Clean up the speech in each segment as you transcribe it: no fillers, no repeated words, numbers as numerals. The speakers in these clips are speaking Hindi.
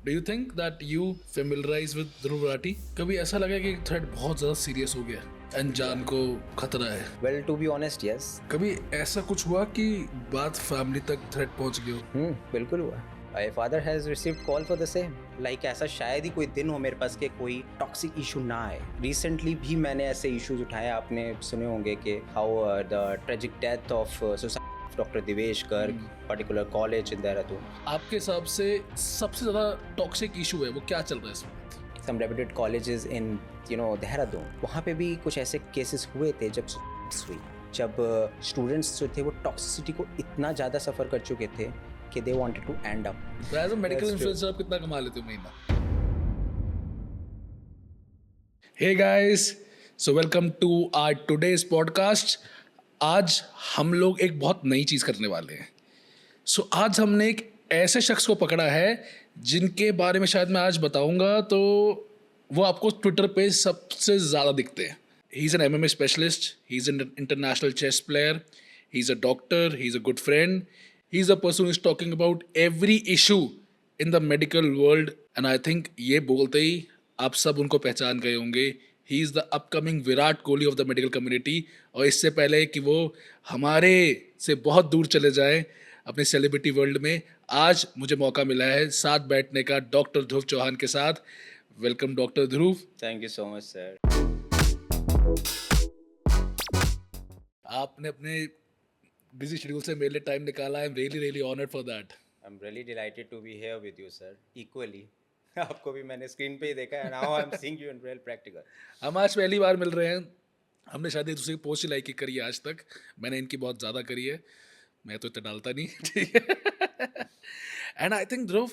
Do you think that you familiarise with Dhruv Rathee? कभी ऐसा लगा कि थ्रेट बहुत ज्यादा सीरियस हो गया, अनजान को खतरा है? Well to be honest yes. कभी ऐसा कुछ हुआ कि बात फैमिली तक थ्रेट पहुंच गई हो? बिल्कुल हुआ। My father has received call for the same. Like ऐसा शायद ही कोई दिन हो मेरे पास के कोई टॉक्सिक इशू ना आए। रिसेंटली भी मैंने ऐसे इश्यूज उठाए, आपने सुने होंगे कि how the tragic death of doctor Divesh Garg particular college in Dehradun. आपके हिसाब से सबसे ज्यादा टॉक्सिक इशू है वो क्या चल रहा है इस वक्त? सम रेप्यूटेड कॉलेजेस इन देहरादून, वहाँ पे भी कुछ ऐसे केसेस हुए थे जब हुई, जब स्टूडेंट्स जो थे वो टॉक्सिसिटी को इतना ज़्यादा सफ़र कर चुके थे कि they wanted to end up. तो as a medical That's true. Influencer आप कितना कमा लेते हो महीना? Hey guys, so welcome to our today's podcast. आज हम लोग एक बहुत नई चीज़ करने वाले हैं। सो आज हमने एक ऐसे शख्स को पकड़ा है जिनके बारे में शायद मैं आज बताऊंगा तो वो आपको ट्विटर पे सबसे ज़्यादा दिखते हैं। He is an MMA specialist, he is an international chess player, he is a doctor, he is a good friend, he is a person is talking about every issue in the medical world. And I think ये बोलते ही आप सब उनको पहचान गए होंगे। He is the upcoming Virat Kohli of the medical community. और इससे पहले कि वो हमारे से बहुत दूर चले जाए अपने सेलिब्रिटी वर्ल्ड में, आज मुझे मौका मिला है साथ बैठने का डॉक्टर ध्रुव चौहान के साथ। Welcome doctor Dhruv. Thank you so much sir. आपने अपने बिजी शेड्यूल से मेरे लिए टाइम निकाला। I am really really honoured for that. I am really delighted to be here with you sir, equally. आपको भी मैंने स्क्रीन पे ही देखा है, now I am seeing you in real practical. हम आज पहली बार मिल रहे हैं। हमने शायद एक दूसरे की पोस्ट ही लाइक ही करी है आज तक। मैंने इनकी बहुत ज़्यादा करी है, मैं तो इतना डालता नहीं। ठीक है। And I think Dhruv,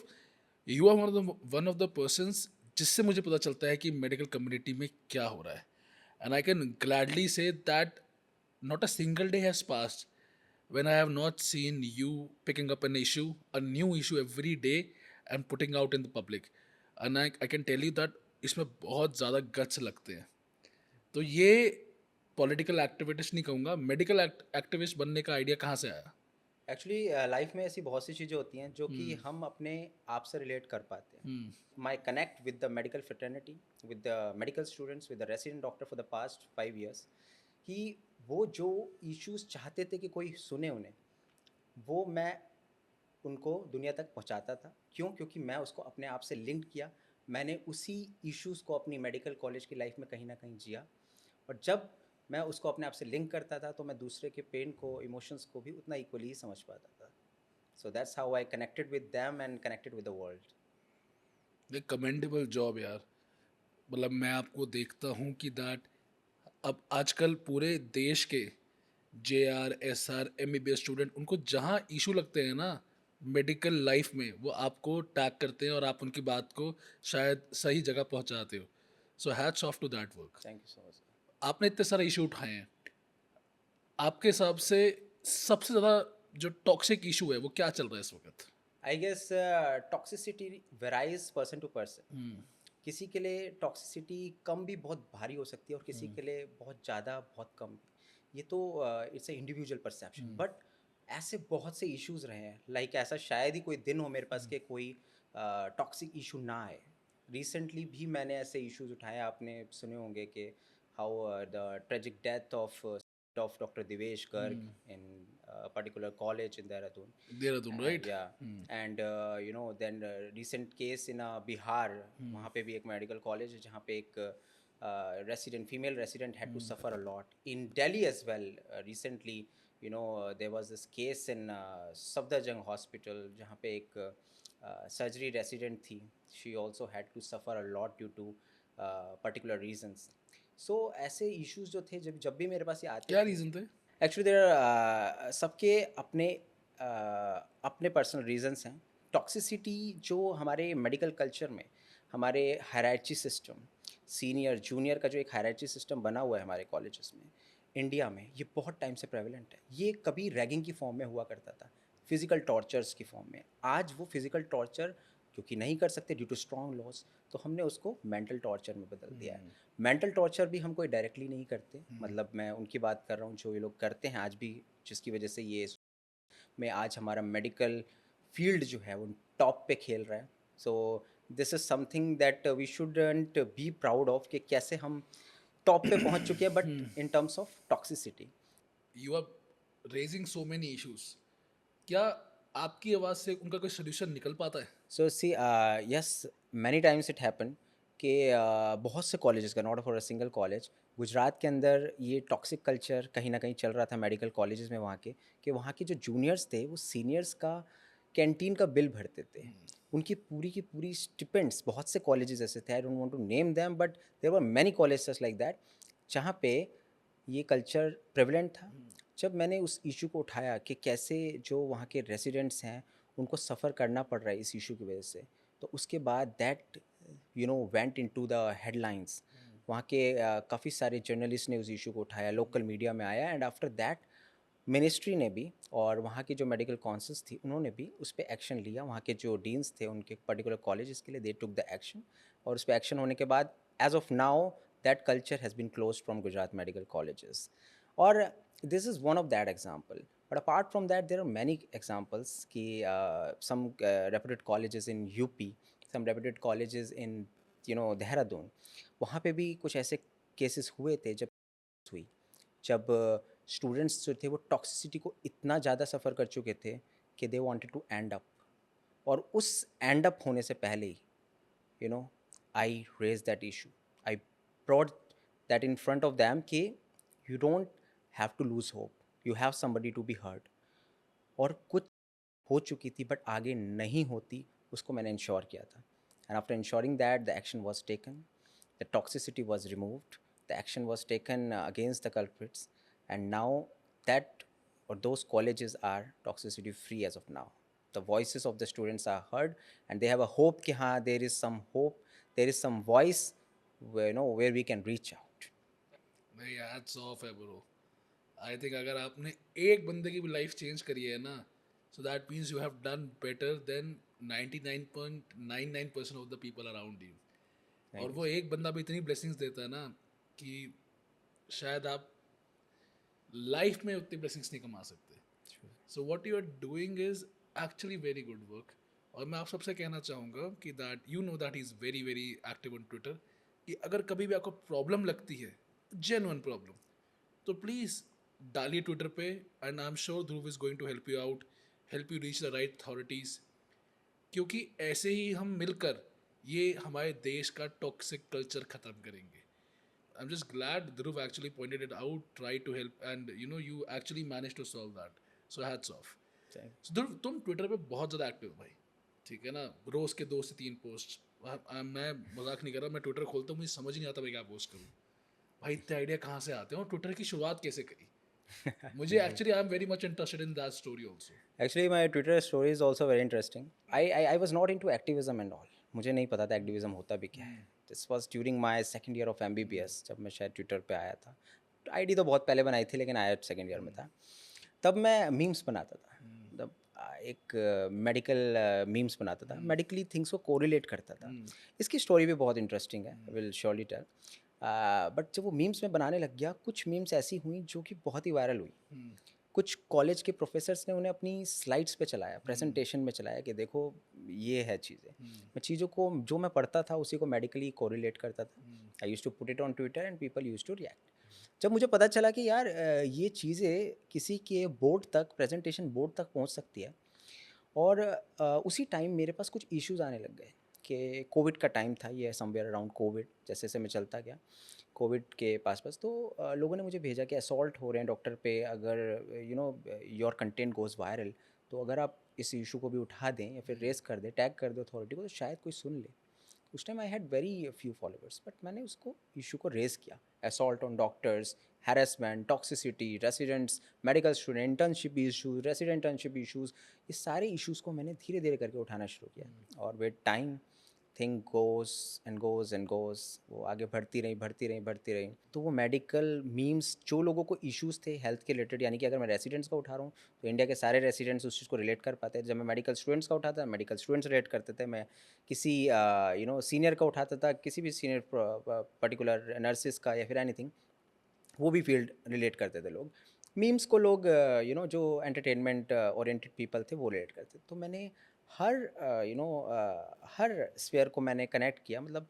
you are one of the persons जिससे मुझे पता चलता है कि मेडिकल कम्युनिटी में क्या हो रहा है। And I can gladly say that not a single day has passed when I have not seen you picking up an issue, a new issue every day and putting out in the public. And I can tell you that इसमें बहुत ज़्यादा गट्स लगते हैं। तो ये पॉलिटिकल एक्टिविस्ट नहीं कहूँगा, मेडिकल एक्टिविस्ट बनने का आइडिया कहाँ से आया? एक्चुअली लाइफ में ऐसी बहुत सी चीज़ें होती हैं जो कि हम अपने आप से रिलेट कर पाते हैं। My connect with the medical fraternity, with the medical students, with the resident doctor for the past 5 years, कि वो जो इश्यूज चाहते थे कि कोई सुने उन्हें, वो मैं उनको दुनिया तक पहुंचाता था। क्यों? क्योंकि मैं उसको अपने आप से लिंक किया। मैंने उसी इश्यूज़ को अपनी मेडिकल कॉलेज की लाइफ में कहीं ना कहीं जिया, और जब मैं उसको अपने आप से लिंक करता था तो मैं दूसरे के पेन को, इमोशंस को भी उतना इक्वली ही समझ पाता था। So that's how I connected with them and connected with the world. ये कमेंडेबल जॉब यार। मतलब मैं आपको देखता हूँ कि दैट अब आजकल पूरे देश के JR SR MBBS स्टूडेंट, उनको जहाँ इशू लगते हैं ना मेडिकल लाइफ में, वो आपको टैग करते हैं और आप उनकी बात को शायद सही जगह पहुँचाते हो। So hats off to that work. Thank you so much. आपने इतने सारे इशू उठाए हैं, आपके हिसाब से सबसे ज़्यादा जो टॉक्सिक इशू है वो क्या चल रहा है इस वक्त? I guess toxicity varies person to person. किसी के लिए टॉक्सिसिटी कम भी बहुत भारी हो सकती है और किसी के लिए बहुत ज़्यादा बहुत कम भी। ये तो it's a individual perception, but ऐसे बहुत से इश्यूज रहे हैं। लाइक ऐसा शायद ही कोई दिन हो मेरे पास के कोई टॉक्सिक इशू ना आए। रिसेंटली भी मैंने ऐसे इश्यूज उठाए, आपने सुने होंगे कि how the tragic death of Dr. Divesh Garg in a particular college in Dehradun. Dehradun, right? Yeah, and then recent case in Bihar, वहाँ पे भी एक मेडिकल कॉलेज है जहाँ पे एक female resident had to suffer a lot. In Delhi as well, recently, there was this case in Safdarjung Hospital जहाँ पे एक सर्जरी रेसिडेंट थी. She also had to suffer a lot due to particular reasons. सो ऐसे इश्यूज जो थे, जब जब भी मेरे पास ये आते क्या थे, रीज़न थे? एक्चुअली देयर सबके अपने अपने पर्सनल रीजंस हैं। टॉक्सिसिटी जो हमारे मेडिकल कल्चर में, हमारे हायरार्ची सिस्टम, सीनियर जूनियर का जो एक हायरार्ची सिस्टम बना हुआ है हमारे कॉलेजेस में, इंडिया में ये बहुत टाइम से प्रेवलेंट है। ये कभी रैगिंग की फॉर्म में हुआ करता था, फिजिकल टॉर्चर्स की फॉर्म में। आज वो फिजिकल टॉर्चर क्योंकि नहीं कर सकते ड्यू टू स्ट्रॉन्ग लॉज, तो हमने उसको मेंटल टॉर्चर में बदल दिया है। मेंटल टॉर्चर भी हम कोई डायरेक्टली नहीं करते, मतलब मैं उनकी बात कर रहा हूँ जो ये लोग करते हैं आज भी, जिसकी वजह से ये में आज हमारा मेडिकल फील्ड जो है वो टॉप पे खेल रहा है। So this is something that we shouldn't be proud of कि कैसे हम टॉप पे पहुंच चुके हैं, but in terms of toxicity. You are raising so many issues, क्या आपकी आवाज़ से उनका कोई सोल्यूशन निकल पाता है? So see yes, many times it happen कि बहुत से कॉलेजेस का, not for a single college, Gujarat के अंदर ये टॉक्सिक कल्चर कहीं ना कहीं चल रहा था मेडिकल कॉलेजेस में वहाँ के, कि वहाँ के जो जूनियर्स थे वो सीनियर्स का कैंटीन का बिल भरते थे. उनकी पूरी की पूरी स्टिपेंड्स, बहुत से कॉलेजेस ऐसे थे, I don't want to name them, but there were many colleges like that जहाँ पे ये कल्चर प्रेवलेंट था. जब मैंने उस इशू को उठाया कि कैसे जो वहाँ के रेसिडेंट्स हैं उनको सफ़र करना पड़ रहा है इस इशू की वजह से, तो उसके बाद that went into the headlines. वहाँ के काफ़ी सारे जर्नलिस्ट ने उस इशू को उठाया, लोकल मीडिया में आया, एंड आफ्टर दैट मिनिस्ट्री ने भी और वहाँ की जो मेडिकल काउंसिल्स थी उन्होंने भी उस पर एक्शन लिया. वहाँ के जो डीन्स थे उनके पर्टिकुलर कॉलेजेस के लिए, दे टुक द एक्शन, और उस पर एक्शन होने के बाद as of now that culture has been closed from Gujarat medical colleges. और this is one of that example, but apart from that there are many examples ki some reputed colleges in UP, some reputed colleges in Dehradun, वहाँ पे भी कुछ ऐसे केसेस हुए थे जब स्टूडेंट्स जो थे वो टॉक्सिसिटी को इतना ज़्यादा सफ़र कर चुके थे कि they wanted to end up. और उस एंड अप होने से पहले ही you know I raised that issue. I brought that in front of them कि you don't have to lose hope, you have somebody to be heard. और कुछ हो चुकी थी बट आगे नहीं होती, उसको मैंने इंश्योर किया था. And after ensuring that the action was taken, the toxicity was removed, the action was taken against the culprits, and now that or those colleges are toxicity free as of now. The voices of the students are heard and they have a hope कि हाँ there is some hope, there is some voice where we can reach out. नहीं, हैट्स ऑफ है ब्रो. आई थिंक अगर आपने एक बंदे की भी लाइफ चेंज करी है ना, so that means you have done better than 99.99% of the people around you. और Thank you. वो एक बंदा भी इतनी ब्लेसिंग्स देता है ना कि शायद आप लाइफ में उतनी ब्लेसिंग्स नहीं कमा सकते. So what you are doing is actually very good work. और मैं आप सबसे कहना चाहूँगा कि that you know that is very very active on Twitter, कि अगर कभी भी आपको प्रॉब्लम लगती है, जेन्युइन प्रॉब्लम, तो प्लीज़ डालिए ट्विटर पे, and I am sure Dhruv is going to help you out, help you reach the right authorities. क्योंकि ऐसे ही हम मिलकर ये हमारे देश का टॉक्सिक कल्चर ख़त्म करेंगे. I'm just glad Dhruv actually pointed it out, tried to help, and you actually managed to solve that. So hats off. Thank So Dhruv, तुम ट्विटर पे बहुत ज़्यादा एक्टिव हो भाई, ठीक है ना? रोज़ के 2 से 3 पोस्ट. मैं मजाक नहीं कर रहा, मैं ट्विटर खोलता हूँ, मुझे समझ ही नहीं आता मैं क्या पोस्ट करूँ. भाई इतने आइडिया कहाँ से आते हैं, और ट्विटर की शुरुआत कैसे करी? मुझे actually I am very much interested in that story also. Actually, my Twitter story is also very interesting. I was not into activism and all. मुझे नहीं पता था एक्टिविज्म होता भी क्या है. This was during my second year of MBBS, जब मैं शायद ट्विटर पे आया था. आईडी तो बहुत पहले बनाई थी लेकिन आया सेकंड ईयर में था. तब मैं मीम्स बनाता था. तब एक मेडिकल मीम्स बनाता था, मेडिकली थिंग्स को कोरिलेट करता था. इसकी स्टोरी भी बहुत इंटरेस्टिंग है, विल श्योरली टेल. बट जब वो मीम्स में बनाने लग गया, कुछ मीम्स ऐसी हुई जो कि बहुत ही वायरल हुई. कुछ कॉलेज के प्रोफेसर्स ने उन्हें अपनी स्लाइड्स पे चलाया, प्रेजेंटेशन में चलाया कि देखो ये है चीज़ें. मैं चीज़ों को जो मैं पढ़ता था उसी को मेडिकली कोरिलेट करता था. I used to put it on Twitter and people used to react. जब मुझे पता चला कि यार ये चीज़ें किसी के बोर्ड तक, प्रेजेंटेशन बोर्ड तक पहुंच सकती है, और उसी टाइम मेरे पास कुछ इश्यूज आने लग गए कि कोविड का टाइम था, ये समवेयर अराउंड कोविड, जैसे जैसे मैं चलता गया कोविड के पास तो लोगों ने मुझे भेजा कि असॉल्ट हो रहे हैं डॉक्टर पे, अगर योर कंटेंट गोज़ वायरल, तो अगर आप इस इशू को भी उठा दें या फिर रेस कर दें, टैग कर दें अथॉरिटी को, तो शायद कोई सुन ले. उस time I had very few followers, but मैंने उसको इशू को रेस किया. Assault on doctors, harassment, toxicity, residents, medical student, internship issues, resident internship issues, ये सारे इशूज़ को मैंने धीरे धीरे करके उठाना शुरू किया. और with time thing goes and goes and goes, वो आगे बढ़ती रही बढ़ती रही बढ़ती रही. तो वो मेडिकल मीम्स, जो लोगों को इश्यूज़ थे हेल्थ के रिलेटेड, यानी कि अगर मैं रेसिडेंट्स का उठा रहा हूँ तो इंडिया के सारे रेसिडेंट्स उस चीज़ को रिलेट कर पाते हैं. जब मैं मेडिकल स्टूडेंट्स का उठाता, मेडिकल स्टूडेंट्स रिलेट करते थे. मैं किसी सीनियर का उठाता था, किसी भी सीनियर पर्टिकुलर नर्सिस का या फिर एनीथिंग, वो भी फील्ड रिलेट करते थे लोग. मीम्स को लोग जो एंटरटेनमेंट ओरिएंटेड पीपल थे वो रिलेट करते. तो मैंने हर हर स्फीयर को मैंने कनेक्ट किया, मतलब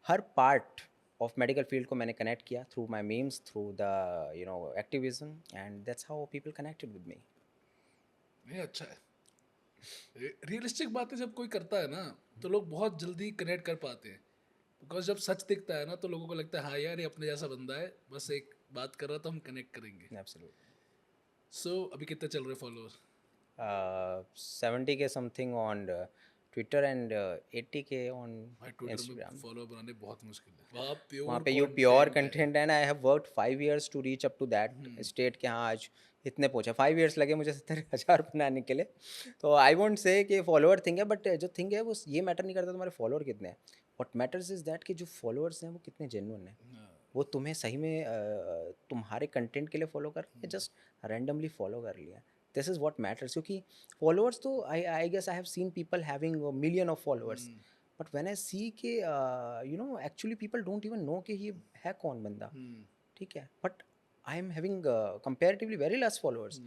हर पार्ट ऑफ मेडिकल फील्ड को मैंने कनेक्ट किया through my memes, through the activism, and that's how people connected with me. ये अच्छा है. रियलिस्टिक बातें जब कोई करता है ना तो लोग बहुत जल्दी कनेक्ट कर पाते हैं. बिकॉज जब सच दिखता है ना तो लोगों को लगता है हाँ यार ये अपने जैसा बंदा है, बस एक बात कर रहा तो हम कनेक्ट करेंगे. एब्सोल्युटली. सो अभी कितने चल रहे फॉलोअर? 70 के समथिंग ऑन ट्विटर एंड 80 के ऑन भाई ट्विटर में इंस्टाग्राम. फॉलोअर बनाने बहुत मुश्किल है. वहाँ वहाँ प्योर पे यू प्योर कंटेंट है. Content, and I have worked 5 years to reach up to that state कि हाँ आज इतने पहुँचा. 5 years लगे मुझे 70,000 बनाने के लिए. तो आई वोंट से कि फॉलोअर थिंग है, बट जो थिंग है वो ये मैटर नहीं करता तुम्हारे फॉलोअर कितने हैं. व्हाट मैटर्स इज दैट कि जो फॉलोअर्स हैं वो कितने जेन्युइन हैं. वो तुम्हें सही में तुम्हारे कंटेंट के लिए फॉलो कर रहे हैं, जस्ट रैंडमली फॉलो कर लिया. This is what matters. क्योंकि फॉलोअर्स तो I guess I have seen people having million of followers, but when I see के actually people don't even know कि ये है कौन बंदा. ठीक है, but I am having comparatively very less followers,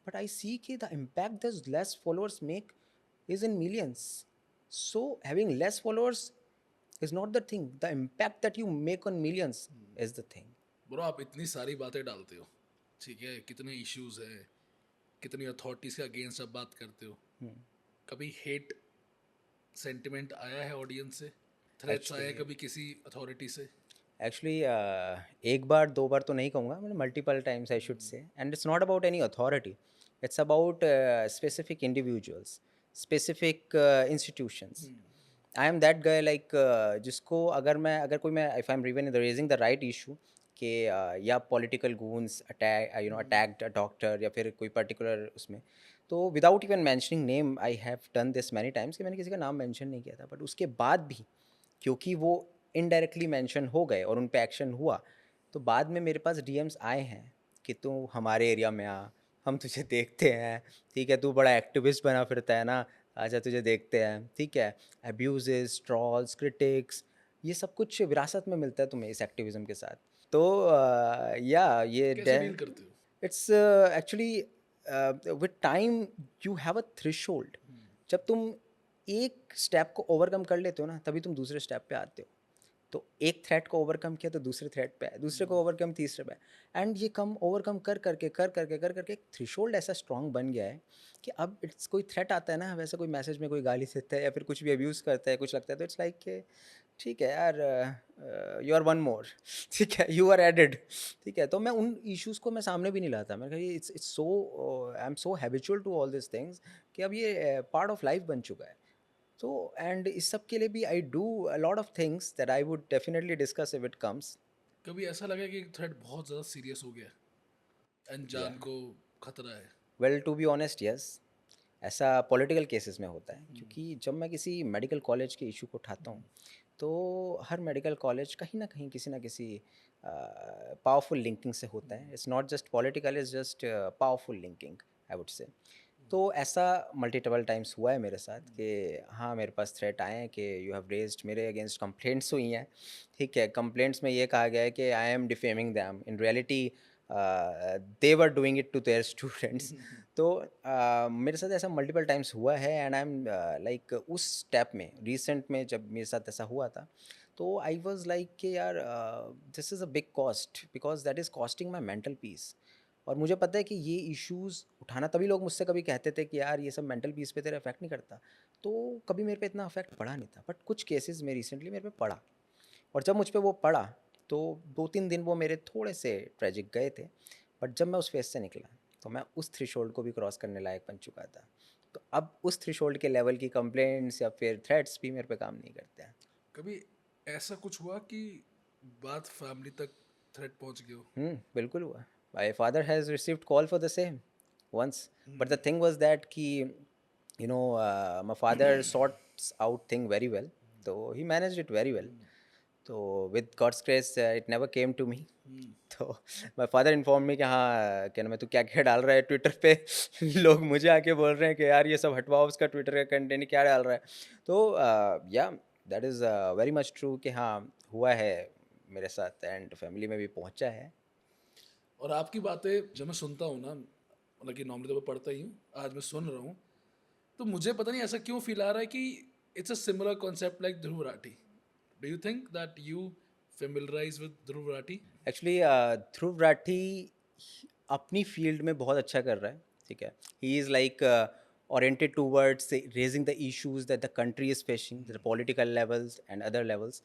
but I see कि the impact this less followers make is in millions. So having less followers is not the thing. The impact that you make on millions is the thing. Bro आप इतनी सारी बातें डालते हो, ठीक है, कितने इश्यूज हैं, कितनी अथॉरिटीज के अगेंस्ट आप बात करते हो. कभी हेट सेंटिमेंट आया है ऑडियंस से? थ्रेट्स आए हैं कभी किसी अथॉरिटी से? Actually, एक बार दो बार तो नहीं कहूँगा, मतलब multiple times I should say. And it's not about any authority. It's about specific individuals, specific institutions. I am that guy like जिसको अगर कोई मैं if I'm even raising the right issue कि या political goons attacked a doctor या फिर कोई particular उसमें, तो without even mentioning name I have done this many times कि मैंने किसी का नाम mention नहीं किया था, but उसके बाद भी क्योंकि वो इनडायरेक्टली मेंशन हो गए और उन पे एक्शन हुआ, तो बाद में मेरे पास डीएम्स आए हैं कि तू हमारे एरिया में आ, हम तुझे देखते हैं, ठीक है, तू बड़ा एक्टिविस्ट बना फिरता है ना, आजा तुझे देखते हैं, ठीक है. अब्यूजेस, ट्रॉल्स, क्रिटिक्स, ये सब कुछ विरासत में मिलता है तुम्हें इस एक्टिविज्म के साथ. तो या ये कैसे डील करते हो? It's actually with time you have a threshold. जब तुम एक स्टेप को ओवरकम कर लेते हो ना, तभी तुम दूसरे स्टेप पे आते हो. तो एक थ्रेट को ओवरकम किया तो दूसरे थ्रेट पे आए, दूसरे को ओवरकम तीसरे पे, एंड ये कम ओवरकम कर करके एक थ्रेशोल्ड ऐसा स्ट्रांग बन गया है कि अब इट्स कोई थ्रेट आता है ना, वैसे कोई मैसेज में कोई गाली देता है या फिर कुछ भी अब्यूज़ करता है, कुछ लगता है, तो इट्स लाइक कि ठीक है यार, यू आर वन मोर. ठीक है, यू आर एडेड. ठीक है, तो मैं उन इश्यूज़ को मैं सामने भी नहीं लाता. मैं कहा it's so I am so habitual to all this things कि अब ये पार्ट ऑफ लाइफ बन चुका है. तो एंड इस सब के लिए भी I do a lot of things that I would definitely discuss if it comes. कभी ऐसा लगा कि थ्रेट बहुत ज़्यादा सीरियस हो गया, अनजान को खतरा है? Well to be honest yes, ऐसा पॉलिटिकल केसेस में होता है. क्योंकि जब मैं किसी मेडिकल कॉलेज के इशू को उठाता हूँ, तो हर मेडिकल कॉलेज कहीं ना किसी पावरफुल लिंकिंग से होता है. It's not just political, it's just powerful linking I would say. तो ऐसा मल्टीपल टाइम्स हुआ है मेरे साथ कि हाँ मेरे पास थ्रेट आए हैं कि यू हैव रेज्ड, मेरे अगेंस्ट कंप्लेंट्स हुई हैं. ठीक है, कंप्लेंट्स में ये कहा गया है कि I am defaming them, in reality they were doing it to their students. तो मेरे साथ ऐसा मल्टीपल टाइम्स हुआ है, एंड आई एम लाइक उस स्टेप में रिसेंट में जब मेरे साथ ऐसा हुआ था, तो आई वॉज लाइक कि यार this is a big cost, because that is costing my mental peace. और मुझे पता है कि ये इश्यूज़ उठाना, तभी लोग मुझसे कभी कहते थे कि यार ये सब मेंटल पीस पे तेरा इफेक्ट नहीं करता, तो कभी मेरे पे इतना इफेक्ट पड़ा नहीं था. बट कुछ केसेस में रिसेंटली मेरे पे पड़ा, और जब मुझ पे वो पड़ा तो 2-3 दिन वो मेरे थोड़े से ट्रेजिक गए थे. बट जब मैं उस फेज से निकला, तो मैं उस थ्रेशोल्ड को भी क्रॉस करने लायक बन चुका था. तो अब उस थ्रेशोल्ड के लेवल की कंप्लेंट्स या फिर थ्रेट्स भी मेरे पे काम नहीं करते हैं. कभी ऐसा कुछ हुआ कि बात फैमिली तक थ्रेट पहुंच गई हो? बिल्कुल हुआ. My father has received call for the same once, but the thing was that कि my father sorts out thing very well, so he managed it very well. तो with God's grace it never came to me. तो my father informed me कि हाँ क्या नाम है, तू क्या क्या डाल रहा है ट्विटर पे. लोग मुझे आके बोल रहे हैं कि यार ये सब हटवाओ, उसका ट्विटर का कंटेंट क्या डाल रहा है. तो या that is very much true कि हाँ हुआ है मेरे साथ, एंड फैमिली में भी पहुंचा है. और आपकी बातें जब मैं सुनता हूँ ना, मतलब कि नॉर्मली तो मैं पढ़ता ही हूँ, आज मैं सुन रहा हूँ, तो मुझे पता नहीं ऐसा क्यों फील आ रहा है कि it's a similar concept like Dhruv Rathee. Do you think that you familiarise with Dhruv Rathee? Actually Dhruv Rathee अपनी फील्ड में बहुत अच्छा कर रहा है, ठीक है. He is like oriented towards raising the issues that the country is facing, the political levels and other levels.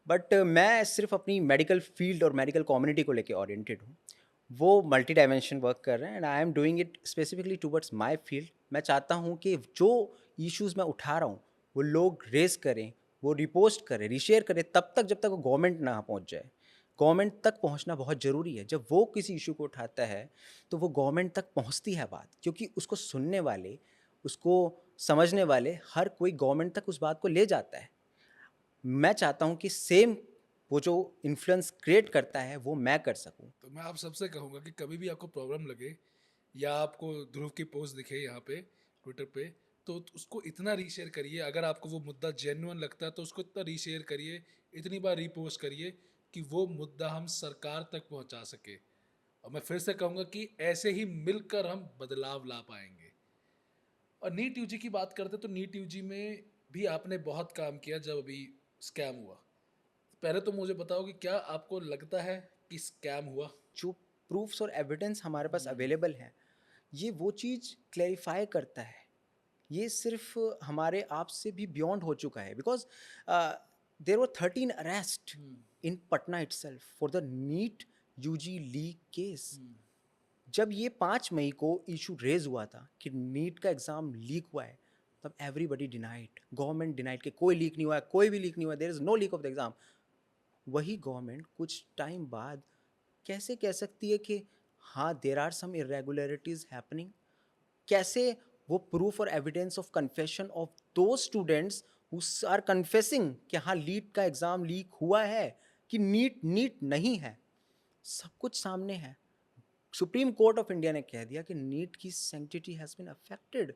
But मैं सिर्फ अपनी मेडिकल फील्ड और मेडिकल कम्युनिटी को लेके ओरिएंटेड हूँ. वो मल्टी डायमेंशन वर्क कर रहे हैं and I am doing it specifically towards my field. मैं चाहता हूँ कि जो इश्यूज़ मैं उठा रहा हूँ वो लोग रेस करें, वो रिपोस्ट करें, रिशेयर करें, तब तक जब तक वो गवर्नमेंट ना पहुँच जाए. गवर्नमेंट तक पहुंचना बहुत ज़रूरी है. जब वो किसी इशू को उठाता है तो वो गवर्नमेंट तक पहुंचती है बात, क्योंकि उसको सुनने वाले, उसको समझने वाले, हर कोई गवर्नमेंट तक उस बात को ले जाता है. मैं चाहता हूं कि सेम वो जो इन्फ्लुएंस क्रिएट करता है वो मैं कर सकूं. तो मैं आप सबसे कहूँगा कि कभी भी आपको प्रॉब्लम लगे या आपको ध्रुव की पोस्ट दिखे यहाँ पे ट्विटर पे, तो उसको इतना रीशेयर करिए. अगर आपको वो मुद्दा जेन्युइन लगता है तो उसको इतना रीशेयर करिए, इतनी बार रीपोस्ट करिए कि वो मुद्दा हम सरकार तक पहुँचा सके. और मैं फिर से कहूँगा कि ऐसे ही मिलकर हम बदलाव ला पाएंगे. और नीट यूजी की बात करते तो नीट यूजी में भी आपने बहुत काम किया जब अभी स्कैम हुआ. पहले तो मुझे बताओ कि क्या आपको लगता है कि स्कैम हुआ? जो प्रूफ्स और एविडेंस हमारे पास अवेलेबल हैं, ये वो चीज़ क्लैरिफाई करता है. ये सिर्फ हमारे आप से भी बियॉन्ड हो चुका है, because there were 13 arrest in Patna itself for the NEET UG leak case. जब ये 5 मई को इशू रेज हुआ था कि नीट का एग्ज़ाम लीक हुआ है, तब एवरीबडी डिनाइड, गवर्नमेंट डिनाइड कि कोई लीक नहीं हुआ है, कोई भी लीक नहीं हुआ है, there is no leak of the exam. वही गवर्नमेंट कुछ टाइम बाद कैसे कह सकती है कि हाँ there are some irregularities happening? कैसे वो प्रूफ और एविडेंस ऑफ कन्फेशन ऑफ दो स्टूडेंट्स हु आर कन्फेसिंग कि हाँ लीट का एग्ज़ाम लीक हुआ है, कि नीट नीट नहीं है, सब कुछ सामने है. सुप्रीम कोर्ट ऑफ इंडिया ने कह दिया कि नीट की सैंक्टिटी हैज़ बीन अफेक्टेड.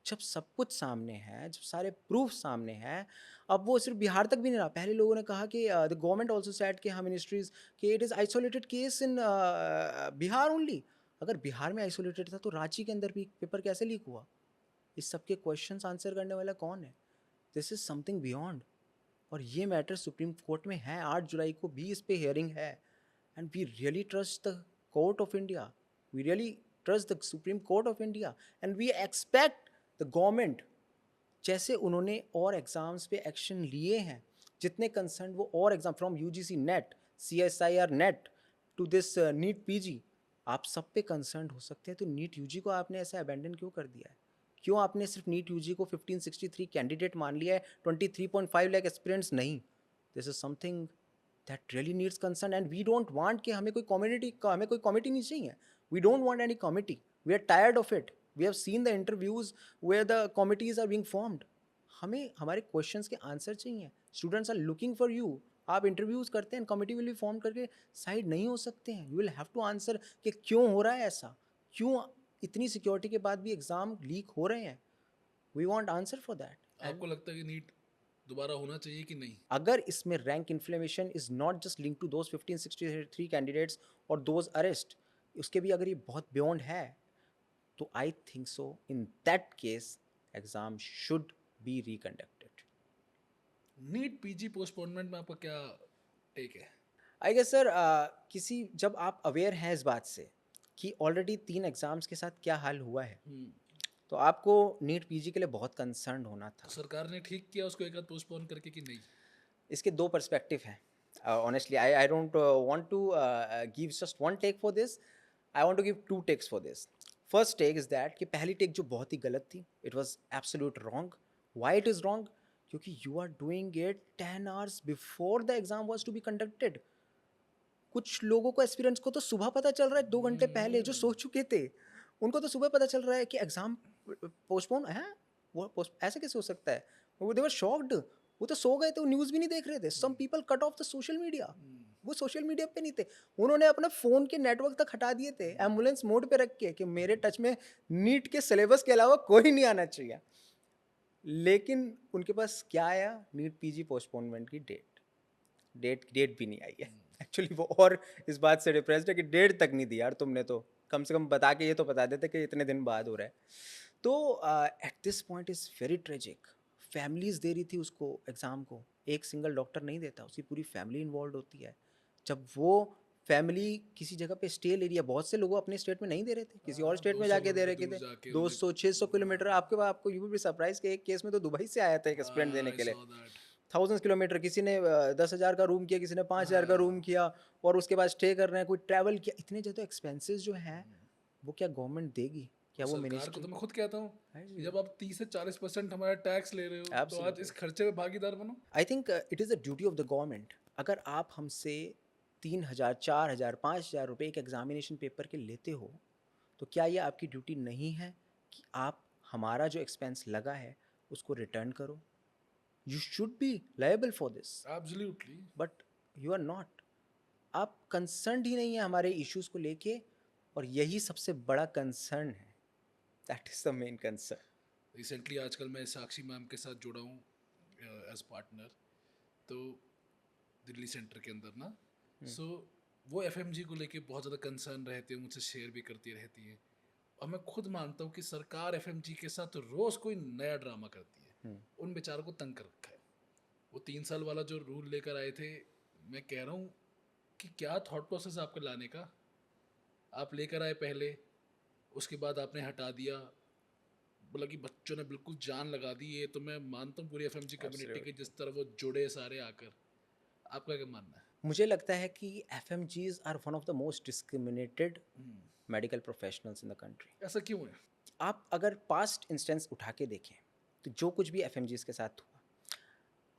जब सब कुछ सामने है, जब सारे प्रूफ सामने हैं, अब वो सिर्फ बिहार तक भी नहीं रहा. पहले लोगों ने कहा कि द गवर्नमेंट ऑल्सो सेड कि हाँ मिनिस्ट्रीज कि it is isolated case in Bihar only. अगर बिहार में आइसोलेटेड था तो रांची के अंदर भी पेपर कैसे लीक हुआ? इस सब के क्वेश्चंस आंसर करने वाला कौन है? This is something beyond. और ये मैटर सुप्रीम कोर्ट में है, 8 जुलाई को भी इस पे हियरिंग है. And we really trust the court of India, we really trust the Supreme Court of India and we expect the government, जैसे उन्होंने और एग्ज़ाम्स पे एक्शन लिए हैं, जितने कंसर्न वो और exam from UGC NET, CSIR NET to this NEET PG, आप सब पे कंसर्न हो सकते हैं. तो नीट यूजी को आपने ऐसे अबेंडन क्यों कर दिया है? क्यों आपने सिर्फ नीट यूजी को 1563 कैंडिडेट मान लिया है, 23.5 लाख एस्पिरेंट्स नहीं? This is something that really needs concern and we don't want कि हमें कोई कमिटी नहीं चाहिए. We don't want any committee. We are tired of it. We have seen the interviews where the committees are being formed. हमें हमारे क्वेश्चंस के आंसर चाहिए. Students are looking for you. आप इंटरव्यूज करते हैं, कमिटी विल बी फॉर्म करके साइड नहीं हो सकते हैं. You will have to answer कि क्यों हो रहा है ऐसा, क्यों इतनी सिक्योरिटी के बाद भी एग्जाम लीक हो रहे हैं. We want answer for that. आपको लगता है कि नीट दोबारा होना चाहिए कि नहीं? अगर इसमें rank inflammation is not just link to those 1563 candidates और दोज अरेस्ट, उसके भी अगर ये बहुत बियॉन्ड है, तो I think so in that case exam should be reconducted. NEET PG postponement में आपका क्या टेक है? आई गेस सर, किसी जब आप अवेयर हैं इस बात से कि ऑलरेडी 3 एग्जाम्स के साथ क्या हाल हुआ है, तो आपको नीट पीजी के लिए बहुत कंसर्न होना था. सरकार ने ठीक किया उसको एक आध पोस्टपोन करके कि नहीं? इसके 2 पर्सपेक्टिव हैं. Honestly I don't want to give just one take for this. I want to give 2 takes for this. First take is that कि पहली टेक जो बहुत ही गलत थी, it was absolute wrong. Why it is wrong? क्योंकि you are doing it 10 hours before the exam was to be conducted. कुछ लोगों को, एस्पिरेंट्स को तो सुबह पता चल रहा है 2 घंटे पहले, जो सो चुके थे उनको तो सुबह पता चल रहा है कि एग्जाम पोस्टपोन है. वो ऐसे कैसे हो सकता है? वो दे वर शॉक्ड. वो तो सो गए थे, वो न्यूज़ भी नहीं देख रहे थे. Some people cut off the social media. वो सोशल मीडिया पे नहीं थे, उन्होंने अपना फ़ोन के नेटवर्क तक हटा दिए थे एम्बुलेंस मोड पे रख के कि मेरे टच में नीट के सिलेबस के अलावा कोई नहीं आना चाहिए. लेकिन उनके पास क्या आया? नीट पीजी पोस्टपोनमेंट की डेट भी नहीं आई है. एक्चुअली वो और इस बात से डिप्रेस्ड है कि डेट तक नहीं दी यार तुमने, तो कम से कम बता के ये तो बता देते कि इतने दिन बाद हो रहा है. तो at this point is very tragic. Families दे रही थी उसको एग्ज़ाम को, एक सिंगल डॉक्टर नहीं देता, उसकी पूरी फैमिली इन्वॉल्व होती है। जब वो फैमिली किसी जगह पे स्टे ले रही है, बहुत से लोग अपने स्टेट में नहीं दे रहे थे, किसी और स्टेट में 200 जाके दे किलोमीटर रहे दूर थे। जाके 200-600 किलोमीटर, आपको यू विल बी सरप्राइज कि एक केस में तो दुबई से आया था एक एस्पिरेंट देने आई के लिए। Saw that. थाउजेंड्स किलोमीटर, किसी ने 10,000 का रूम किया, किसी ने 5,000 का रूम हाँ, किया, और उसके बाद स्टे कर रहे हैं, कोई ट्रैवल किया। इतने ज़्यादा एक्सपेंसेस जो हैं वो क्या गवर्नमेंट देगी? क्या वो सरकार को मिनिस्ट्री? तो मैं खुद कहता हूँ कि जब आप 30 से 40% हमारा टैक्स ले रहे हो तो आज इस एब्सोल्युटली। खर्चे में भागीदार बनो। I think it is the duty of the government. अगर आप हमसे 3,000, 4,000, 5,000 रुपये एक एग्जामिनेशन पेपर के लेते हो, तो क्या ये आपकी ड्यूटी नहीं है कि आप हमारा जो एक्सपेंस लगा है उसको रिटर्न करो? You should be liable for this, absolutely. But you are not. आप कंसर्न ही नहीं है हमारे इश्यूज़ को लेके, और यही सबसे बड़ा कंसर्न है। That is the main concern. Recently आजकल मैं साक्षी मैम के साथ जुड़ा हूँ एज पार्टनर, तो दिल्ली सेंटर के अंदर ना। सो वो एफएमजी को लेके बहुत ज़्यादा कंसर्न रहते हैं, मुझसे शेयर भी करती रहती हैं। और मैं खुद मानता हूँ कि सरकार एफएमजी के साथ रोज़ कोई नया ड्रामा करती है, उन बेचारों को तंग कर रखा है। वो 3 साल वाला जो रूल लेकर आए थे, मैं कह रहा हूँ कि क्या थॉट प्रोसेस आपका लाने का। आप लेकर आए पहले, उसके बाद आपने हटा दिया, बोला कि बच्चों ने बिल्कुल जान लगा दी। ये तो मैं मानता हूँ पूरी एफएमजी कम्युनिटी के, जिस तरह वो जुड़े सारे आकर। आपका क्या मानना है? मुझे लगता है कि FMGs are one of the most discriminated medical professionals in the country. ऐसा क्यों है? आप अगर पास्ट इंस्टेंस उठा के देखें, तो जो कुछ भी एफएमजीज के साथ हुआ,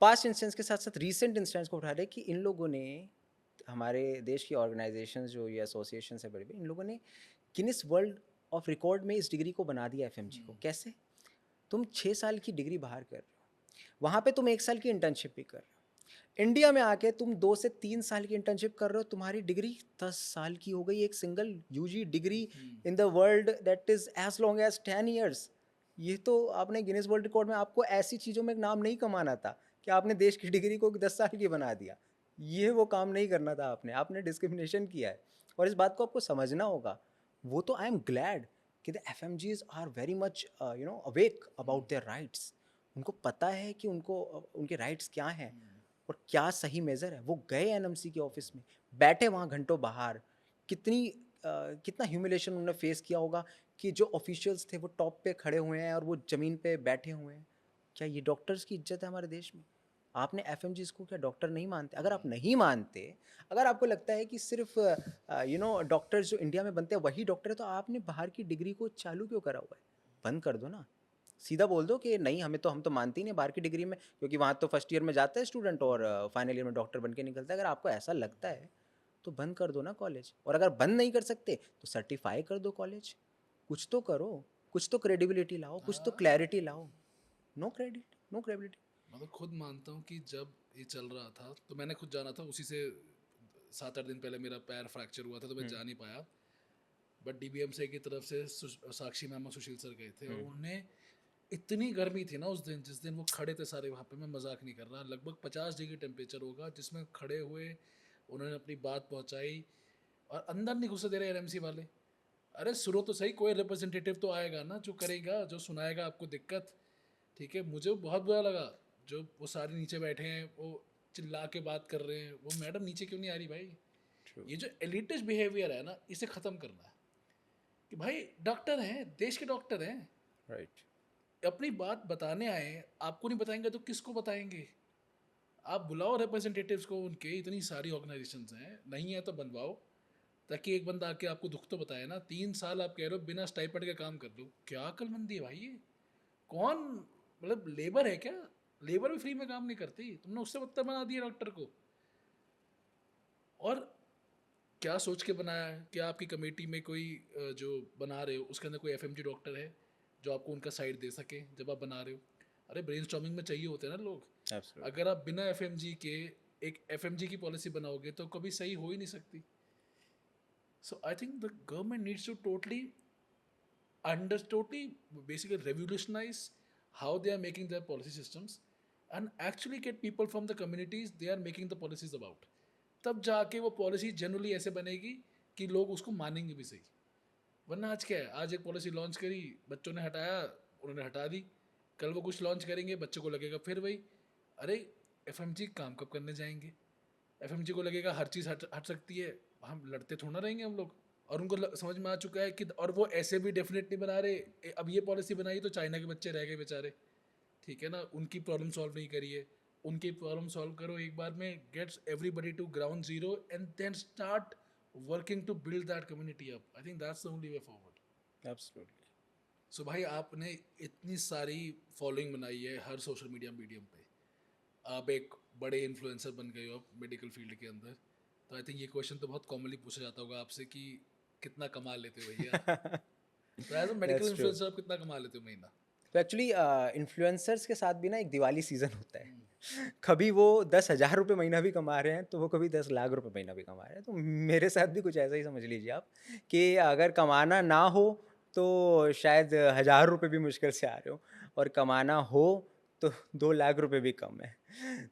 पास्ट इंस्टेंस के साथ साथ रीसेंट इंस्टेंस को उठा रहे कि इन लोगों ने, हमारे देश की ऑर्गेनाइजेशंस जो ये एसोसिएशन है बड़े बड़े, इन लोगों ने गिनीज वर्ल्ड ऑफ रिकॉर्ड में इस डिग्री को बना दिया एफएमजी को। कैसे? तुम 6 साल की डिग्री बाहर कर रहे हो, वहाँ पे तुम 1 साल की इंटर्नशिप भी कर रहे हो, इंडिया में आके तुम 2 से 3 साल की इंटर्नशिप कर रहे हो, तुम्हारी डिग्री 10 साल की हो गई। एक single UG degree in the world that is as long as 10 years। ये तो आपने गिनीज वर्ल्ड रिकॉर्ड में, आपको ऐसी चीज़ों में एक नाम नहीं कमाना था कि आपने देश की डिग्री को 10 साल की बना दिया। ये वो काम नहीं करना था आपने, आपने डिस्क्रिमिनेशन किया है, और इस बात को आपको समझना होगा। वो तो आई एम ग्लैड कि the FMGs are very much awake about their rights. उनको पता है कि उनको उनके राइट्स क्या हैं और क्या सही मेज़र है। वो गए एनएमसी के ऑफिस में, बैठे वहाँ घंटों बाहर। कितना ह्यूमिलेशन उन्होंने फेस किया होगा कि जो ऑफिशियल्स थे वो टॉप पे खड़े हुए हैं और वो ज़मीन पे बैठे हुए हैं। क्या ये डॉक्टर्स की इज्जत है हमारे देश में? आपने एफएमजीज को क्या डॉक्टर नहीं मानते? अगर आप नहीं मानते, अगर आपको लगता है कि सिर्फ डॉक्टर्स जो इंडिया में बनते हैं वही डॉक्टर है, तो आपने बाहर की डिग्री को चालू क्यों करा हुआ है? बंद कर दो ना। सीधा बोल दो कि नहीं, हम तो मानते ही नहीं बाहर की डिग्री में, क्योंकि वहाँ तो फर्स्ट ईयर में जाता है स्टूडेंट और फाइनल ईयर में डॉक्टर बन के निकलता है। अगर आपको ऐसा लगता है तो बंद कर दो ना कॉलेज, और अगर बंद नहीं कर सकते तो सर्टिफाई कर दो कॉलेज। कुछ तो करो, कुछ तो क्रेडिबिलिटी लाओ, कुछ तो क्लैरिटी लाओ। No credit, no credibility. मैं तो खुद मानता हूँ कि जब ये चल रहा था तो मैंने खुद जाना था, उसी से 7-8 दिन पहले मेरा पैर फ्रैक्चर हुआ था तो मैं जा नहीं पाया। बट डीबीएमसी की तरफ से साक्षी मैम और सुशील सर गए थे, और उन्हें इतनी गर्मी थी ना उस दिन, जिस दिन वो खड़े थे सारे वहाँ पे, मैं मजाक नहीं कर रहा, लगभग 50 डिग्री टेम्परेचर होगा, जिसमें खड़े हुए उन्होंने अपनी बात पहुँचाई। और अंदर नहीं घुसे दे रहे एनएमसी वाले। अरे सुनो तो सही, कोई रिप्रेजेंटेटिव तो आएगा ना जो करेगा, जो सुनाएगा आपको दिक्कत। ठीक है, मुझे बहुत बुरा लगा जो वो सारे नीचे बैठे हैं, वो चिल्ला के बात कर रहे हैं। वो मैडम नीचे क्यों नहीं आ रही भाई? ये जो एलिटिस्ट बिहेवियर है ना, इसे ख़त्म करना है। कि भाई डॉक्टर हैं, देश के डॉक्टर हैं, राइट। अपनी बात बताने आए, आपको नहीं बताएंगे तो किसको बताएंगे? आप बुलाओ रिप्रेजेंटेटिव्स को उनके, इतनी सारी ऑर्गेनाइजेशंस हैं, नहीं है तो बनवाओ, ताकि एक बंदा आके आपको दुख तो बताए ना। 3 साल आप कह रहे हो बिना स्टाइपेंड के काम कर लो, क्या अक्लमंदी है भाई ये? कौन, मतलब लेबर है क्या? लेबर भी फ्री में काम नहीं करती, तुमने उससे बदतर बना दिया डॉक्टर को। और क्या सोच के बनाया है? क्या आपकी कमेटी में कोई जो बना रहे हो उसके अंदर कोई एफएमजी डॉक्टर है जो आपको उनका साइड दे सके जब आप बना रहे हो? अरे ब्रेनस्टॉर्मिंग में चाहिए होते हैं ना लोग। एब्सोल्युटली। अगर आप बिना एफएमजी के एक एफएमजी की पॉलिसी बनाओगे तो कभी सही हो ही नहीं सकती। So I think the government needs to totally basically revolutionize how they are making their policy systems and actually get people from the communities they are making the policies about। तब जाके वो पॉलिसी जनरली ऐसे बनेगी कि लोग उसको मानेंगे भी सही। वरना आज क्या है, आज एक पॉलिसी लॉन्च करी, बच्चों ने हटाया, उन्होंने हटा दी, कल वो कुछ लॉन्च करेंगे, बच्चों को लगेगा फिर वही, अरे एफएमजी काम कब करने जाएंगे, एफएमजी को लगेगा हर चीज़ हट हट सकती है, हम लड़ते थोड़ा रहेंगे हम लोग। और उनको समझ में आ चुका है कि, और वो ऐसे भी डेफिनेट नहीं बना रहे, अब ये पॉलिसी बनाई तो चाइना के बच्चे रह गए बेचारे, ठीक है ना, उनकी प्रॉब्लम सॉल्व नहीं करी है, उनकी प्रॉब्लम सॉल्व करो एक बार में, gets everybody to ground zero and then start working to build that community up. I think that's the only way forward. Absolutely. सो भाई आपने इतनी सारी फॉलोइंग बनाई है हर सोशल मीडिया मीडियम पे, आप एक बड़े इन्फ्लुएंसर बन गए हो मेडिकल फील्ड के अंदर, तो आई थिंक ये क्वेश्चन तो बहुत कॉमनली पूछा जाता होगा आपसे कि कितना कमा लेते हो भैया। तो as a medical that's true. Influencer आप कितना कमा लेते हो महीना? तो एक्चुअली इन्फ्लुएंसर्स के साथ भी ना एक दिवाली सीजन होता है। कभी वो 10,000 रुपये महीना भी कमा रहे हैं, तो वो कभी 10 लाख रुपए महीना भी कमा रहे हैं। तो मेरे साथ भी कुछ ऐसा ही समझ लीजिए आप, कि अगर कमाना ना हो तो शायद 1,000 रुपये भी मुश्किल से आ रहे हो, और कमाना हो तो 2 लाख रुपए भी कम है।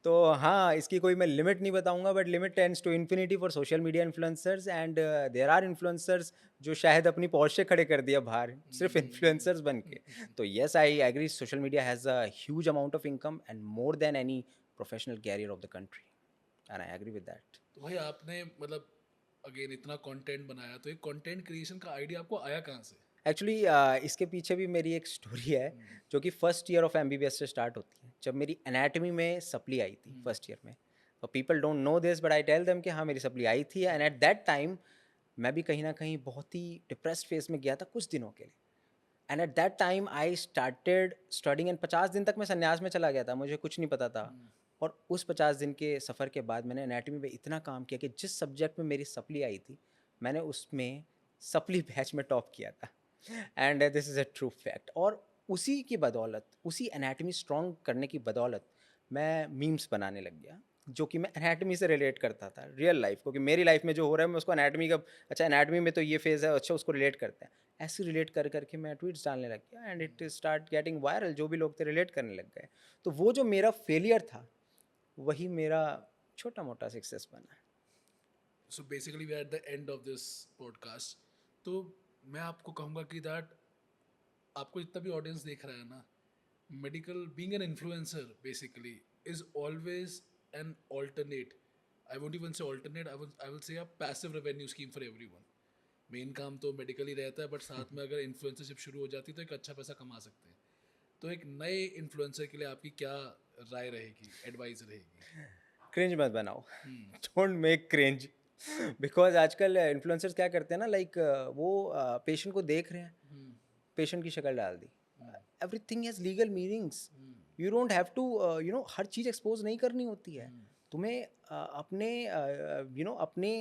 तो हाँ, इसकी कोई मैं लिमिट नहीं बताऊंगा, but limit tends to infinity for social media influencers, and there are influencers जो शायद अपनी पोर्शे खड़े कर दिया बाहर सिर्फ इन्फ्लुएंसर्स बन के। तो yes, I agree, social media has a huge amount of income and more than any professional career of the country, and I agree with that. तो भाई आपने मतलब अगेन इतना कंटेंट बनाया, तो एक कंटेंट क्रिएशन का आइडिया आपको आया कहाँ से? एक्चुअली इसके पीछे भी मेरी एक स्टोरी है, जो कि फर्स्ट ईयर ऑफ एमबीबीएस से स्टार्ट होती है। जब मेरी एनाटॉमी में सप्ली आई थी फर्स्ट ईयर में, तो people don't know this but I tell them कि हाँ मेरी सप्ली आई थी, एंड एट दैट टाइम मैं भी कहीं ना कहीं बहुत ही डिप्रेस्ड फेज में गया था कुछ दिनों के लिए। And at that time I started studying, and 50 दिन तक मैं संन्यास में चला गया था, मुझे कुछ नहीं पता था। और उस 50 दिन के सफ़र के बाद मैंने एनाटॉमी में इतना काम किया कि जिस सब्जेक्ट में मेरी सप्ली आई थी, मैंने उसमें सप्ली बैच में टॉप किया था। And this is a true fact. और उसी की बदौलत, उसी एनाटॉमी स्ट्रॉन्ग करने की बदौलत, मैं मीम्स बनाने लग गया, जो कि मैं एनाटॉमी से रिलेट करता था रियल लाइफ को, कि मेरी लाइफ में जो हो रहा है मैं उसको एनाटॉमी का, अच्छा एनाटॉमी में तो ये फेज़ है, अच्छा उसको रिलेट करते हैं, ऐसे रिलेट कर करके मैं ट्वीट्स डालने लग गया, and it start getting viral. जो भी लोग थे रिलेट करने लग गए। तो वो जो मेरा फेलियर था, वही मेरा छोटा मोटा सक्सेस बना। So basically we are at the end of this podcast. तो मैं आपको कहूँगा कि दैट आपको जितना भी ऑडियंस देख रहा है ना, medical being an influencer basically is always an alternate, I won't even say alternate, I will say a passive revenue scheme for everyone. Main काम तो मेडिकल ही रहता है, बट साथ में अगर इन्फ्लुएंसरशिप शुरू हो जाती है तो एक अच्छा पैसा कमा सकते हैं। तो एक नए इन्फ्लुएंसर के लिए आपकी क्या राय रहेगी, एडवाइस रहेगी? क्रिंज मत बनाओ, डोंट मेक क्रिंज। बिकॉज आजकल इन्फ्लुएंसर्स क्या करते हैं ना, लाइक वो पेशेंट को देख रहे हैं, पेशेंट की शक्ल डाल दी, everything has legal meanings, you don't have to हर चीज़ एक्सपोज नहीं करनी होती है। तुम्हें अपने अपने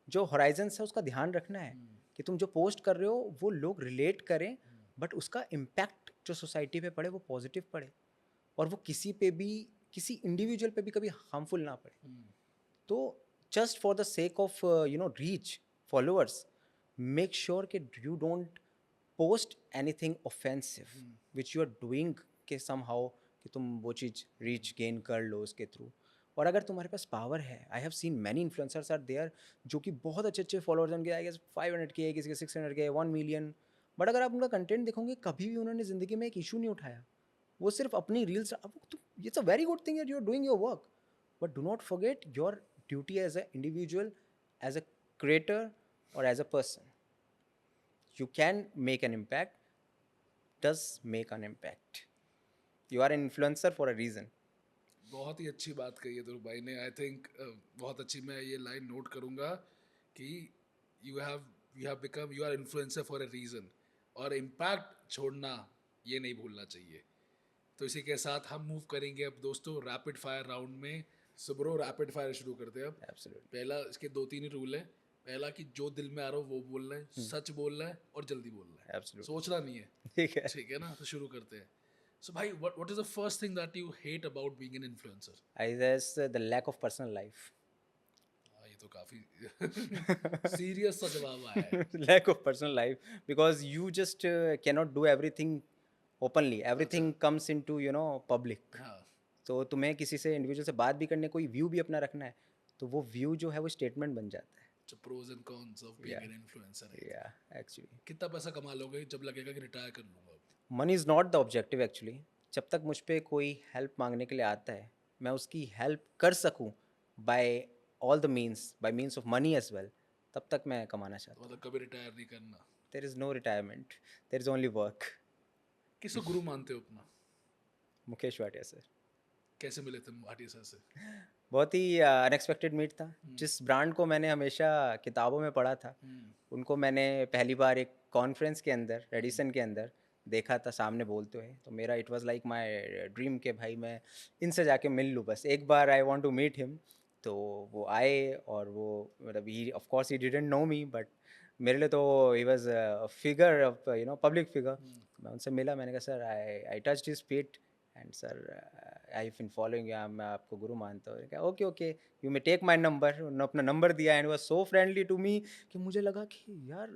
जो हॉराइजन्स है उसका ध्यान रखना है, कि तुम जो पोस्ट कर रहे हो वो लोग रिलेट करें, बट उसका इम्पैक्ट जो सोसाइटी पे पड़े वो पॉजिटिव पड़े, और वो किसी पे भी, किसी इंडिविजुअल पे भी कभी हार्मफुल ना पड़े। तो just for the sake of reach followers, make sure कि you don't post anything offensive which you are doing, के समहाउ कि तुम वो चीज़ रीच गेन कर लो उसके थ्रू। और अगर तुम्हारे पास पावर है, I have seen many influencers are there जो कि बहुत अच्छे अच्छे फॉलोअर्स हैं उनके, आई गेस 500K, किसी के 600K, 1 मिलियन, बट अगर आप उनका कंटेंट देखोगे, कभी भी उन्होंने ज़िंदगी में एक इशू नहीं उठाया, वो सिर्फ अपनी reels, it's a very good thing that you are doing your work, but do not forget your duty as a individual, as a creator, और as a person. You can make an impact, does make an impact. You are an influencer for a reason. बहुत ही अच्छी बात कही है ध्रुव भाई ने, आई थिंक बहुत अच्छी, मैं ये लाइन नोट करूँगा कि you have become, you are influencer for a reason, और इम्पैक्ट छोड़ना ये नहीं भूलना चाहिए। तो इसी के साथ हम मूव करेंगे अब दोस्तों रैपिड फायर राउंड में। सुब्रो रैपिड फायर शुरू करते हैं अब। Absolutely. पहला, इसके 2-3 ही रूल है। पहला कि जो दिल में आ रहा हो वो बोलना है, सच बोलना है और जल्दी बोलना है, Absolutely. सोचना नहीं है, ठीक है। ठीक है ना? तो शुरू करते हैं। सो भाई, what is the first thing that you hate about being an influencer? I guess the lack of personal life. ये तो काफी सीरियस सा जवाब आया है। Lack of personal life, because you just cannot do everything openly. Everything comes into public. हाँ, तो तुम्हें किसी से इंडिविजुअल से बात भी करने, कोई व्यू भी अपना रखना है, तो वो व्यू जो है वो स्टेटमेंट बन जाता है। So pros and cons of being Yeah. an influencer. Yeah, actually. कितना पैसा कमा लोगे जब लगेगा कि रिटायर कर लूंगा अब? Money is not the objective actually. जब तक मुझ पे कोई हेल्प मांगने के लिए आता है, मैं उसकी हेल्प कर सकूं by all the means, by means of money as well, तब तक मैं कमाना चाहता हूँ. मतलब कभी रिटायर नहीं करना. There is no retirement, there is only work. किसको गुरु मानते हो अपना? मुकेश भाटिया सर. कैसे मिले थे भाटिया सर से? बहुत ही अनएक्सपेक्टेड मीट था. जिस ब्रांड को मैंने हमेशा किताबों में पढ़ा था, उनको मैंने पहली बार एक कॉन्फ्रेंस के अंदर, रेडिसन के अंदर देखा था सामने बोलते हुए. तो मेरा it was like my dream के भाई मैं इनसे जाके मिल लूँ बस एक बार. I want to meet him. तो वो आए और वो मतलब ही of course he didn't know me, but मेरे लिए तो he was figure of public figure. मैं उनसे मिला, मैंने कहा sir I touched his feet and sir I have been following you, मैं आपको गुरु मानता हूँ. क्या okay okay you may take my number. उन्होंने अपना नंबर दिया and was so friendly to me कि मुझे लगा कि यार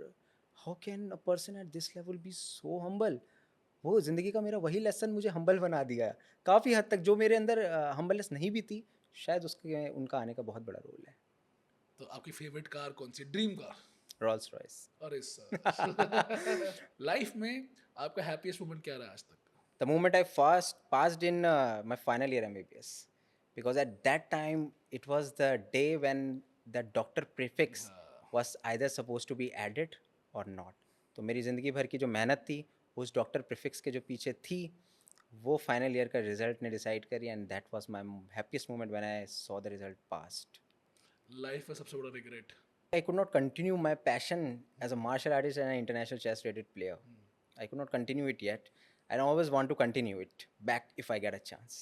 how can a person at this level be so humble. वो ज़िंदगी का मेरा वही लेसन मुझे हम्बल बना दिया काफ़ी हद तक. जो मेरे अंदर हम्बलनेस नहीं भी थी, शायद उसके उनका आने का बहुत बड़ा रोल है. तो आपकी फेवरेट कार कौन सी? Dream car? Rolls Royce. अरे सर. लाइफ में आपका हैप्पीएस्ट मोमेंट क्या रहा आज तक? The moment I passed in my final year MBBS, because at that time it was the day when the doctor prefix was either supposed to be added or not. तो मेरी ज़िंदगी भर की जो मेहनत थी उस डॉक्टर प्रीफिक्स के जो पीछे थी, वो फाइनल ईयर का रिजल्ट ने डिसाइड करी. And that was my happiest moment when I saw the result passed. Life का सबसे बड़ा regret? I could not continue my passion as a martial artist and an international chess rated player. I could not continue it yet. I always want to continue it back if I get a chance.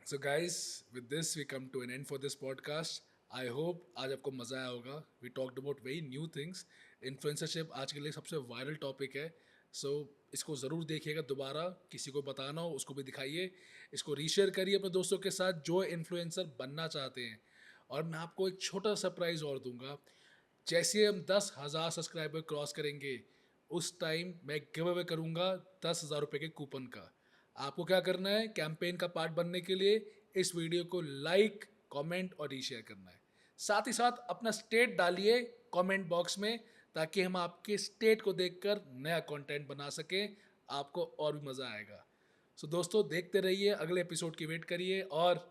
So guys, with this we come to an end for this podcast. I hope आज आपको मज़ा आया होगा. We talked about very new things. Influencership आज के लिए सबसे वायरल टॉपिक है. So इसको ज़रूर देखिएगा दोबारा. किसी को बताना हो उसको भी दिखाइए. इसको रीशेयर करिए अपने दोस्तों के साथ जो इन्फ्लुएंसर बनना चाहते हैं. और मैं आपको एक छोटा सरप्राइज़ और दूंगा. जैसे हम 10,000 सब्सक्राइबर क्रॉस करेंगे उस टाइम मैं गिव अवे करूँगा 10,000 रुपये के कूपन का. आपको क्या करना है? कैंपेन का पार्ट बनने के लिए इस वीडियो को लाइक, कमेंट और रीशेयर करना है. साथ ही साथ अपना स्टेट डालिए कमेंट बॉक्स में ताकि हम आपके स्टेट को देखकर नया कंटेंट बना सकें. आपको और भी मज़ा आएगा. सो दोस्तों देखते रहिए, अगले एपिसोड की वेट करिए और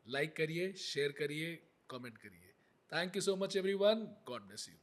लाइक करिए, शेयर करिए, कमेंट करिए. Thank you so much everyone. God bless you.